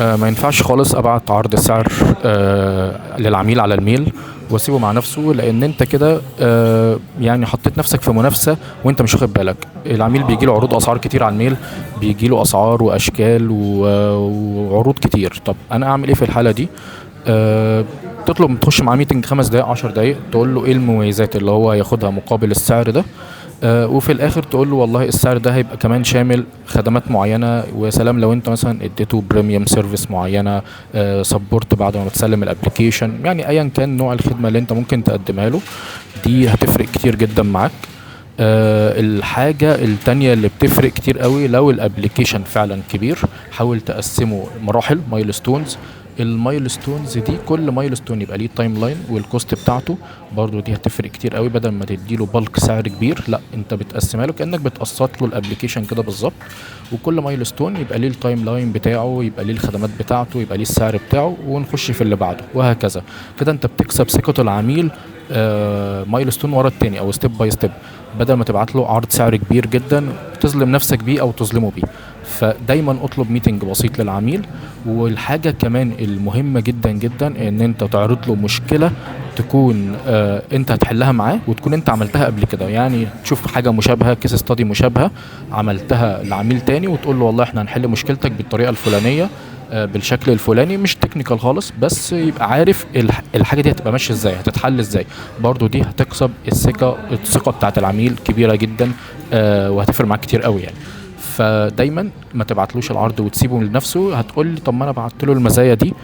ما ينفعش خالص ابعت عرض سعر للعميل على الميل واسيبه مع نفسه، لان انت كده يعني حطيت نفسك في منافسه وانت مش واخد بالك. العميل بيجي له عروض اسعار كتير على الميل، بيجي له اسعار واشكال وعروض كتير. طب انا اعمل ايه في الحاله دي؟ تطلب تخش مع ميتنج 5 دقايق 10 دقايق، تقول له ايه المميزات اللي هو ياخدها مقابل السعر ده. وفي الاخر تقول له والله السعر ده هيبقى كمان شامل خدمات معينه، ويا سلام لو انت مثلا اديته بريميوم سيرفيس معينه، سبورت بعد ما تسلم الابلكيشن، يعني ايا كان نوع الخدمه اللي انت ممكن تقدمها له، دي هتفرق كتير جدا معاك. الحاجة التانية اللي بتفرق كتير قوي، لو الابليكيشن فعلا كبير حاول تقسمه مراحل مايلستونز. المايلستونز دي كل مايلستون يبقى ليه تايم لاين والكوست بتاعته، برضو دي هتفرق كتير قوي. بدل ما تديله بالك سعر كبير، لا انت بتقسمها له كانك بتقسط له الابليكيشن كده بالظبط، وكل مايلستون يبقى ليه التايم لاين بتاعه، يبقى ليه الخدمات بتاعته، يبقى ليه السعر بتاعه، ونخش في اللي بعده وهكذا. كده انت بتكسب ثقة العميل مايلستون ورا التاني او ستيب باي ستيب، بدل ما تبعت له عرض سعر كبير جدا تظلم نفسك بيه او تظلمه بيه. فدايما اطلب ميتنج بسيط للعميل. والحاجة كمان المهمة جدا جدا ان انت تعرض له مشكلة تكون انت هتحلها معاه، وتكون انت عملتها قبل كده. يعني تشوف حاجة مشابهة، كيس ستادي مشابهة عملتها لعميل تاني، وتقول له والله احنا هنحل مشكلتك بالطريقة الفلانية بالشكل الفلاني، مش تكنيكال خالص، بس يبقى عارف الحاجه دي هتبقى ماشيه ازاي، هتتحل ازاي. برضو دي هتكسب الثقه بتاعت العميل كبيره جدا، وهتفرق معاك كتير قوي يعني. فدايما ما تبعتلوش العرض وتسيبه لنفسه. هتقول لي طب ما انا بعت له المزايا دي،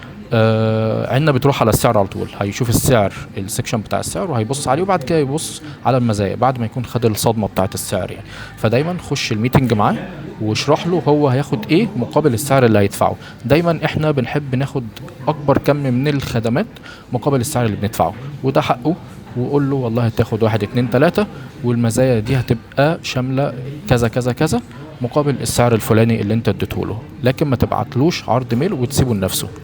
عنا بتروح على السعر على طول، هيشوف السعر السكشن بتاع السعر وهيبص عليه، وبعد كده يبص على المزايا بعد ما يكون خد الصدمه بتاعت السعر يعني. فدايما خش الميتنج معاه واشرح له هو هياخد ايه مقابل السعر اللي هيدفعه. دايما احنا بنحب ناخد اكبر كم من الخدمات مقابل السعر اللي بندفعه، وده حقه. وقول له والله هتاخد واحد اتنين تلاتة، والمزايا دي هتبقى شاملة كذا كذا كذا مقابل السعر الفلاني اللي انت اديته له. لكن ما تبعتلوش عرض ميل وتسيبه لنفسه.